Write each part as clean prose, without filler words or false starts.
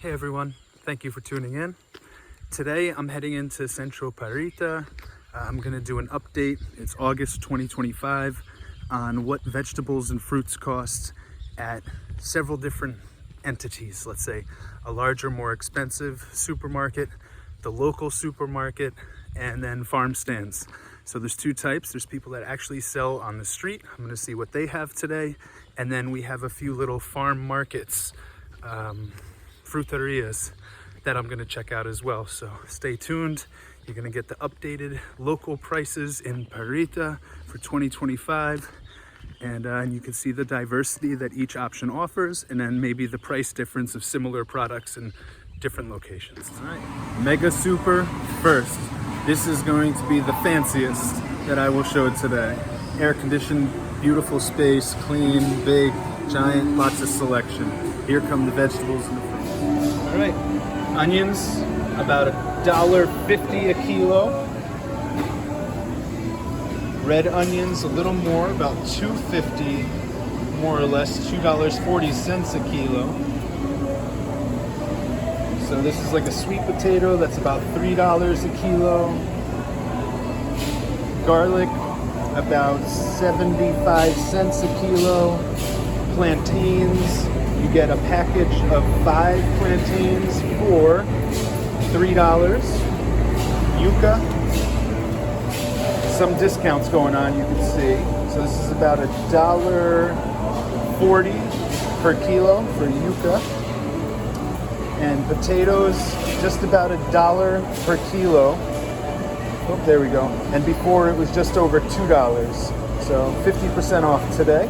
Hey everyone, thank you for tuning in. Today I'm heading into Central Parrita. I'm going to do an update. It's August 2025 on what vegetables and fruits cost at several different entities. Let's say a larger, more expensive supermarket, the local supermarket, and then farm stands. So there's two types. There's people that actually sell on the street. I'm going to see what they have today. And then we have a few little farm markets, fruterias that I'm going to check out as well. So stay tuned. You're going to get the updated local prices in Parrita for 2025. And you can see the diversity that each option offers, and then maybe the price difference of similar products in different locations. All right, Megasuper first. This is going to be the fanciest that I will show today. Air-conditioned, beautiful space, clean, big, giant, lots of selection. Here come the vegetables and the fruit. All right, onions, about $1.50 a kilo. Red onions, a little more, about $2.50, more or less, $2.40 a kilo. So this is like a sweet potato, that's about $3 a kilo. Garlic, about 75 cents a kilo. Plantains, you get a package of 5 plantains for $3. Yuca, some discounts going on, you can see. So this is about $1.40 per kilo for yuca. And potatoes, just about $1 per kilo. Oh, there we go. And before it was just over $2. So 50% off today.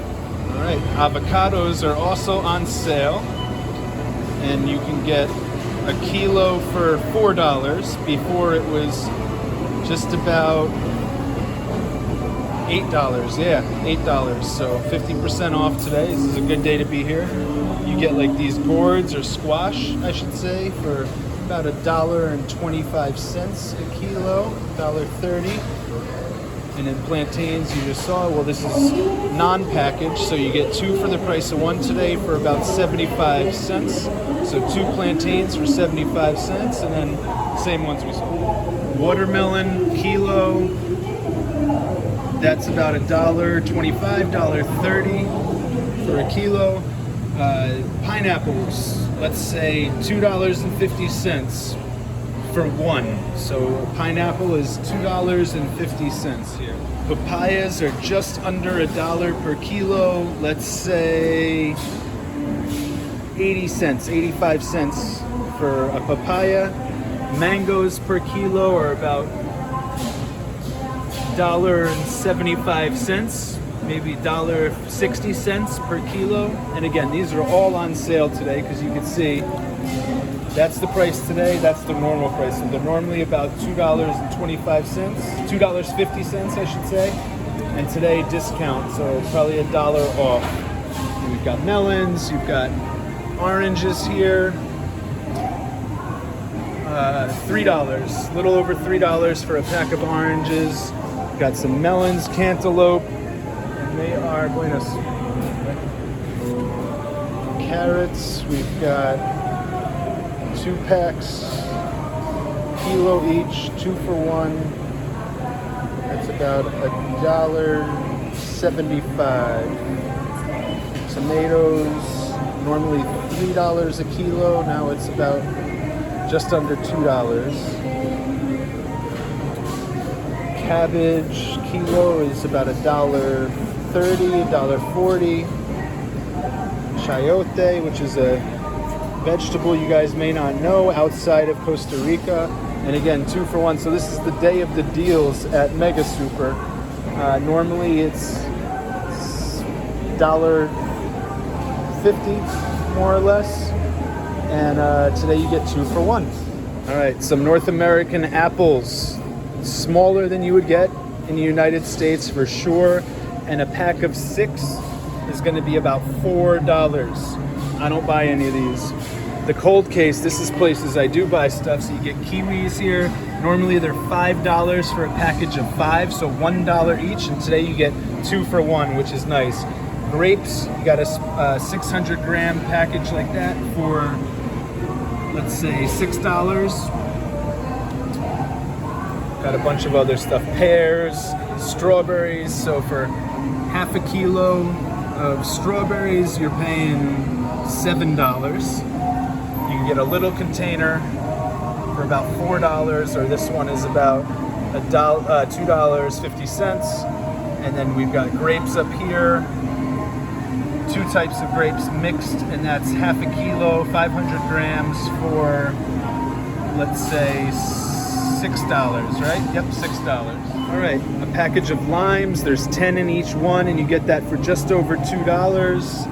All right, avocados are also on sale. And you can get a kilo for $4. Before it was just about $8. Yeah, $8. So 50% off today. This is a good day to be here. You get like these gourds or squash, I should say, for about $1.25 a kilo, $1.30. And then plantains you just saw, well, this is non-packaged, so you get 2 for the price of 1 today for about 75 cents. So 2 plantains for 75 cents, and then same ones we saw. Watermelon kilo, that's about $1.25, $1.30 for a kilo. Pineapples, let's say $2.50 for 1. So pineapple is $2.50 here. Papayas are just under $1 per kilo. Let's say 80 cents, 85 cents for a papaya. Mangoes per kilo are about $1.75. maybe $1.60 per kilo. And again, these are all on sale today, because you can see that's the price today, that's the normal price. So they're normally about $2.25, $2.50 I should say, and today discount, so probably $1 off. And we've got melons, you've got oranges here, $3, a little over $3 for a pack of oranges. We've got some melons, cantaloupe, they are buenos. Carrots, we've got 2 packs, kilo each, 2 for 1. That's about $1.75. Tomatoes, normally $3 a kilo, now it's about just under $2. Cabbage kilo is about $1.30, $1.40. Chayote, which is a vegetable you guys may not know outside of Costa Rica, and again 2 for 1. So this is the day of the deals at Megasuper. Normally it's $1.50 more or less, and today you get 2 for 1. All right, some North American apples, smaller than you would get in the United States for sure, and a pack of 6 is going to be about $4. I don't buy any of these. The cold case, this is places I do buy stuff. So you get kiwis here. Normally they're $5 for a package of 5, so $1 each. And today you get 2 for 1, which is nice. Grapes, you got a 600 gram package like that for let's say $6. Got a bunch of other stuff, pears, strawberries. So for half a kilo of strawberries, you're paying $7. You can get a little container for about $4, or this one is about $2.50. And then we've got grapes up here, 2 types of grapes mixed, and that's half a kilo, 500 grams for, let's say, $6, right? Yep, $6. All right, a package of limes. There's 10 in each one, and you get that for just over $2.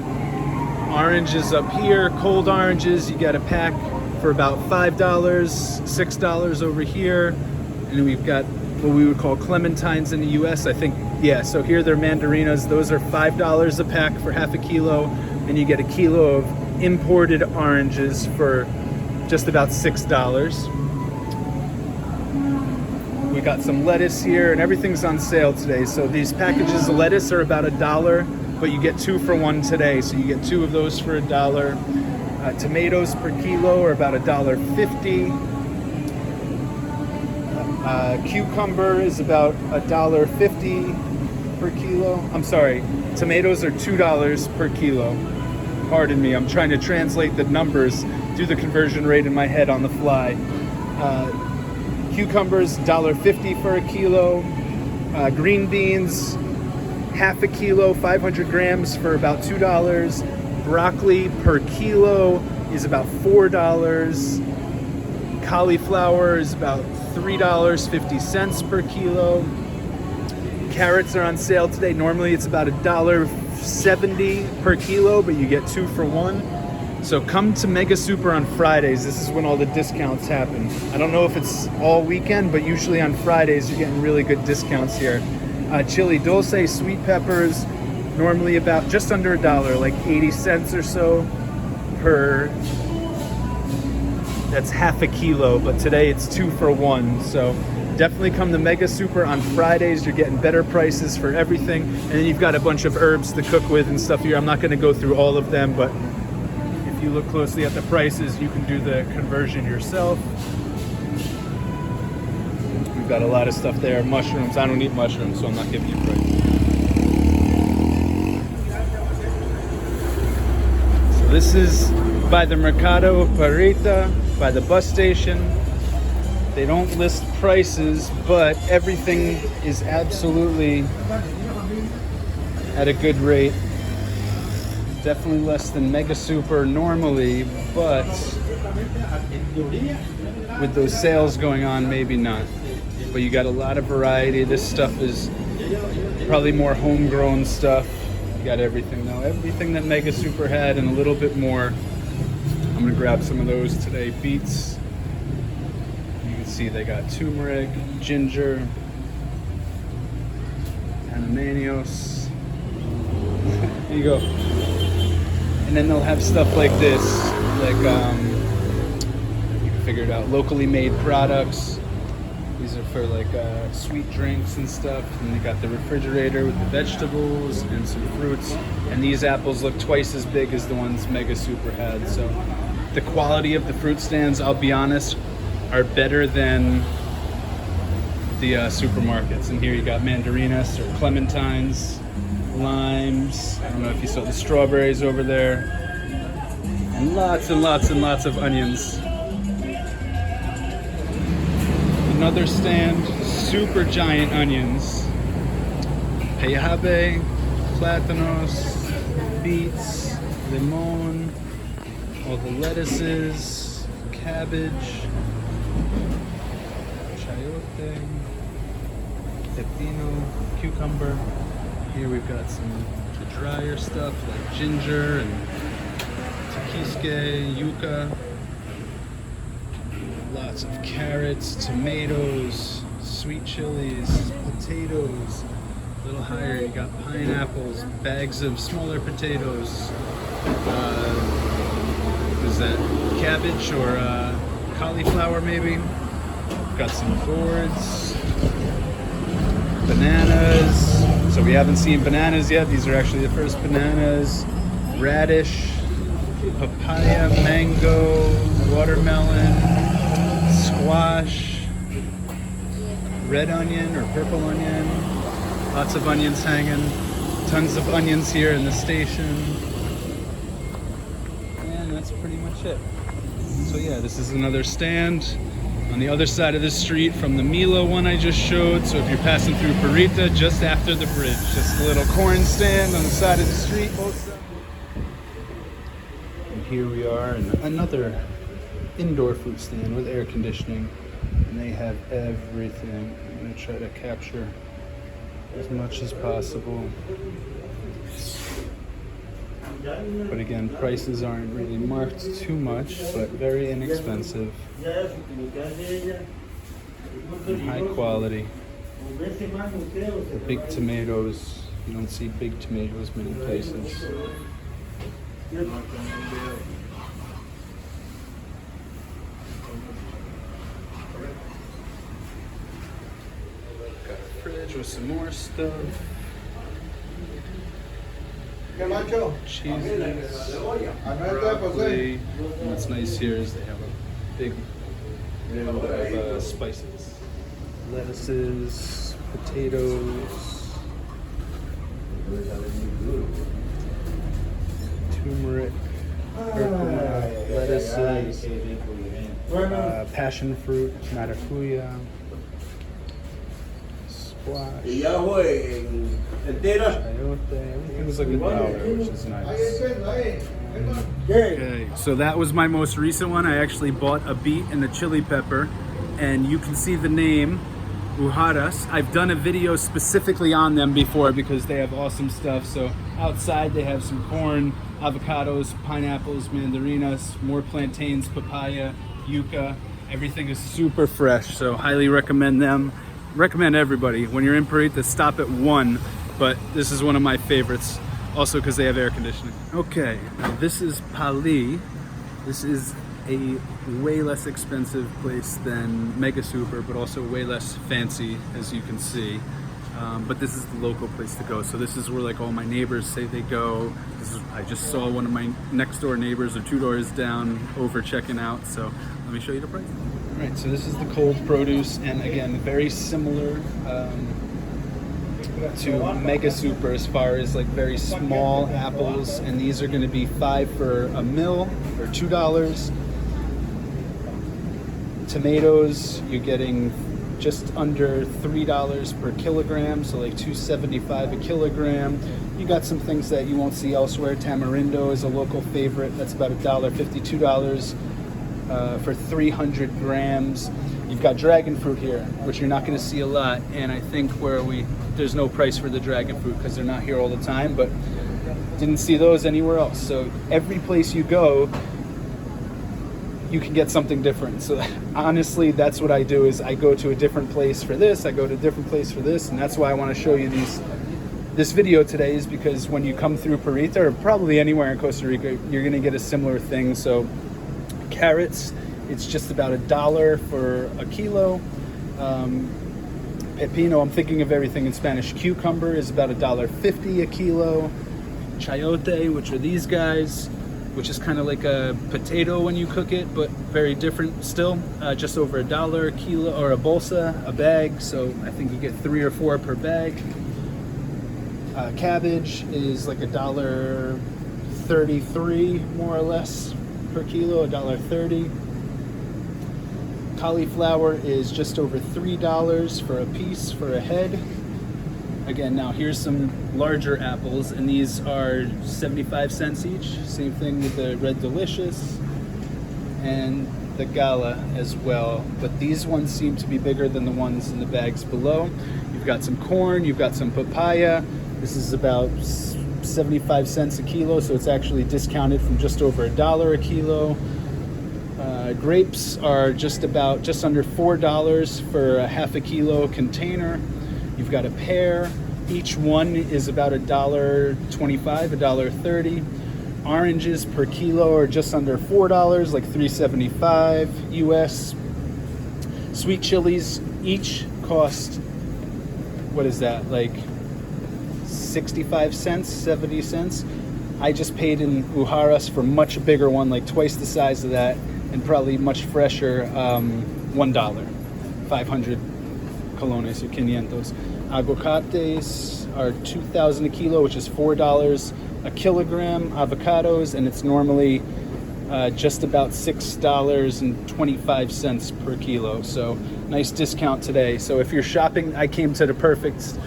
Oranges up here, cold oranges, you get a pack for about $5, $6 over here. And then we've got what we would call clementines in the US, I think. Yeah, so here they're mandarinas. Those are $5 a pack for half a kilo, and you get a kilo of imported oranges for just about $6. We got some lettuce here, and everything's on sale today. So these packages of lettuce are about $1, but you get 2 for 1 today. So you get 2 of those for $1. Tomatoes per kilo are about $1.50. Cucumber is about $1.50 per kilo. I'm sorry, tomatoes are $2 per kilo. Pardon me, I'm trying to translate the numbers, do the conversion rate in my head on the fly. Cucumbers, $1.50 for a kilo. Green beans, half a kilo, 500 grams for about $2. Broccoli per kilo is about $4. Cauliflower is about $3.50 per kilo. Carrots are on sale today. Normally it's about $1.70 per kilo, but you get 2 for 1. So come to Megasuper on Fridays. This is when all the discounts happen. I don't know if it's all weekend, but usually on Fridays you're getting really good discounts here. Chili dulce, sweet peppers, normally about just under $1, like 80 cents or so per. That's half a kilo, but today it's 2 for 1. So definitely come to Megasuper on Fridays. You're getting better prices for everything. And then you've got a bunch of herbs to cook with and stuff here. I'm not going to go through all of them, but if you look closely at the prices, you can do the conversion yourself. We've got a lot of stuff there. Mushrooms. I don't eat mushrooms, so I'm not giving you prices. So this is by the Mercado of Parrita, by the bus station. They don't list prices, but everything is absolutely at a good rate. Definitely less than Megasuper normally, but with those sales going on, maybe not. But you got a lot of variety. This stuff is probably more homegrown stuff. You got everything though. Everything that Megasuper had and a little bit more. I'm gonna grab some of those today. Beets. You can see they got turmeric, ginger, panamanios. There you go. And then they'll have stuff like this, like you can figure it out. Locally made products. These are for like sweet drinks and stuff. And they got the refrigerator with the vegetables and some fruits. And these apples look twice as big as the ones Megasuper had. So the quality of the fruit stands, I'll be honest, are better than the supermarkets. And here you got mandarinas or clementines, limes. I don't know if you saw the strawberries over there. And lots and lots and lots of onions. Another stand, super giant onions. Peyabe, platanos, beets, limon, all the lettuces, cabbage, chayote, pepino, cucumber. Here we've got some the drier stuff like ginger and tequisque, yuca. Lots of carrots, tomatoes, sweet chilies, potatoes. A little higher, you got pineapples, bags of smaller potatoes. Is that cabbage or cauliflower maybe? Got some gourds, bananas. So we haven't seen bananas yet. These are actually the first bananas. Radish, papaya, mango, watermelon. squash, red onion or purple onion, lots of onions hanging, tons of onions here in the station, and that's pretty much it. So yeah, this is another stand on the other side of the street from the Milo one I just showed. So if you're passing through Parrita, just after the bridge, just a little corn stand on the side of the street, both sides. And here we are in another indoor food stand with air conditioning, and they have everything. I'm gonna try to capture as much as possible. But again, prices aren't really marked too much, but very inexpensive and high quality. The big tomatoes, you don't see big tomatoes many places. Got a fridge with some more stuff. Cheeses, broccoli. And what's nice here is they have a big load of spices. Lettuces, potatoes, turmeric, curcuma, lettuces, passion fruit, maracuya, squash, chayote. Everything was like $1, which is nice. Okay, so that was my most recent one. I actually bought a beet and a chili pepper, and you can see the name, Uharas. I've done a video specifically on them before because they have awesome stuff. So outside they have some corn, avocados, pineapples, mandarinas, more plantains, papaya, yucca. Everything is super fresh, so highly recommend them. Recommend everybody, when you're in Parrita, stop at one, but this is one of my favorites, also because they have air conditioning. Okay, now this is Pali. This is a way less expensive place than Megasuper, but also way less fancy, as you can see. But this is the local place to go. So this is where like all my neighbors say they go. I just saw one of my next door neighbors or 2 doors down over checking out. So let me show you the price. All right, so this is the cold produce, and again, very similar to Megasuper as far as like very small apples, and these are going to be $5 for a mill or $2. Tomatoes, you're getting just under $3 per kilogram, so like $2.75 a kilogram. You got some things that you won't see elsewhere. Tamarindo is a local favorite. That's about $1.50, $2 for 300 grams. You've got dragon fruit here, which you're not going to see a lot, and I think there's no price for the dragon fruit because they're not here all the time, but didn't see those anywhere else. So every place you go, you can get something different. So honestly, that's what I do, is I go to a different place for this, I go to a different place for this, and that's why I want to show you this video today, is because when you come through Parrita, or probably anywhere in Costa Rica, you're going to get a similar thing. So carrots, it's just about $1 for a kilo. Pepino, I'm thinking of everything in Spanish. Cucumber is about $1.50 a kilo. Chayote, which are these guys, which is kind of like a potato when you cook it, but very different still. Just over $1 a kilo, or a bolsa, a bag. So I think you get 3 or 4 per bag. Cabbage is like $1.33 more or less per kilo, $1.30. Cauliflower is just over $3 for a piece for a head. Again, now here's some larger apples, and these are 75 cents each. Same thing with the Red Delicious and the Gala as well. But these ones seem to be bigger than the ones in the bags below. You've got some corn, you've got some papaya. This is about 75 cents a kilo, so it's actually discounted from just over $1 a kilo. Grapes are just under $4 for a half a kilo container. You've got a pear. Each one is about $1.25, $1.30. Oranges per kilo are just under $4, like $3.75 US. Sweet chilies each cost, what is that, like 65 cents, 70 cents. I just paid in Uharas for a much bigger one, like twice the size of that, and probably much fresher, $1. 500 colones or 500. Aguacates are 2,000 a kilo, which is $4 a kilogram. Avocados, and it's normally just about $6.25 per kilo. So nice discount today. So if you're shopping, I came to the perfect,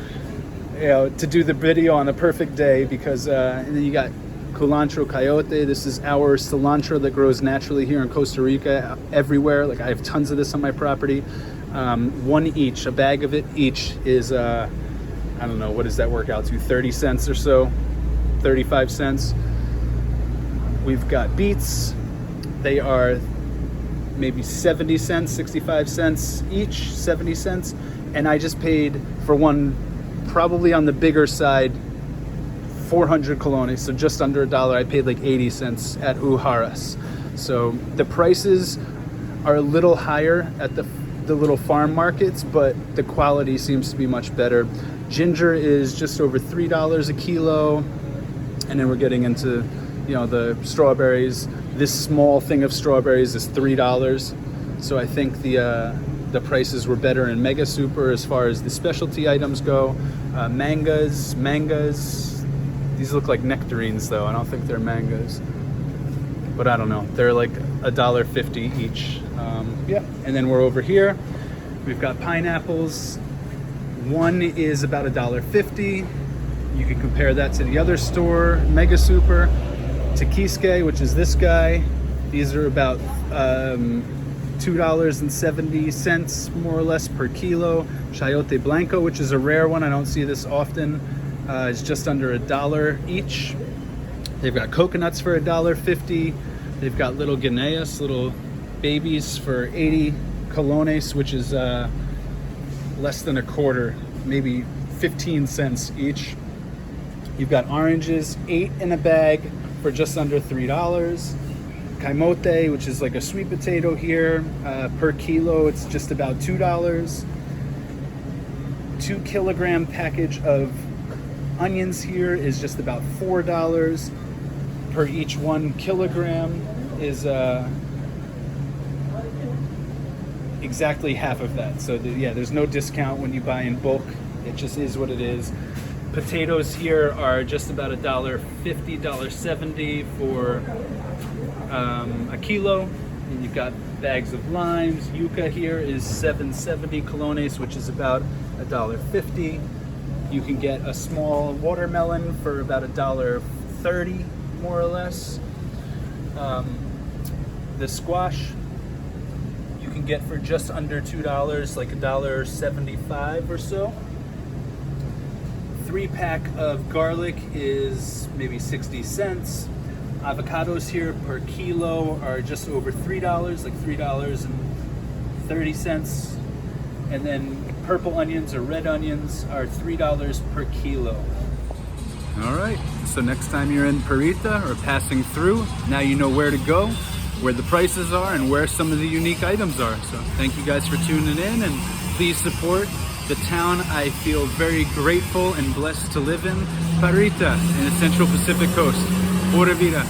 to do the video on a perfect day, because and then you got culantro coyote. This is our cilantro that grows naturally here in Costa Rica everywhere. Like, I have tons of this on my property. One each, a bag of it each is I don't know, what does that work out to, 30 cents or so, 35 cents. We've got beets. They are maybe 70 cents, 65 cents each, 70 cents. And I just paid for one, probably on the bigger side, 400 colones, so just under $1. I paid like 80 cents at Ujaras. So the prices are a little higher at the little farm markets, but the quality seems to be much better. Ginger is just over $3 a kilo. And then we're getting into, you know, the strawberries. This small thing of strawberries is $3. So I think the prices were better in Megasuper as far as the specialty items go. Mangas. These look like nectarines though. I don't think they're mangoes. But I don't know. They're like $1.50 each. Yeah. And then we're over here. We've got pineapples. One is about $1.50. You can compare that to the other store, Megasuper. Tequisque, which is this guy. These are about $2.70 more or less per kilo. Chayote Blanco, which is a rare one. I don't see this often. Is just under $1 each. They've got coconuts for $1.50. They've got little guineas, little babies for 80 colones, which is less than a quarter, maybe 15 cents each. You've got oranges, 8 in a bag for just under $3. Camote, which is like a sweet potato here, per kilo, it's just about $2. 2 kilogram package of onions here is just about $4 per each 1 kilogram is exactly half of that. So yeah, there's no discount when you buy in bulk. It just is what it is. Potatoes here are just about $1.50, $1.70 for a kilo. And you've got bags of limes. Yuca here is 770 colones, which is about $1.50. You can get a small watermelon for about $1.30, more or less. The squash you can get for just under $2, like $1.75 or so. 3-pack of garlic is maybe 60 cents. Avocados here per kilo are just over $3, like $3.30. And then purple onions or red onions are $3 per kilo. All right, so next time you're in Parrita or passing through, now you know where to go, where the prices are, and where some of the unique items are. So thank you guys for tuning in, and please support the town I feel very grateful and blessed to live in, Parrita, in the Central Pacific Coast. Pura vida.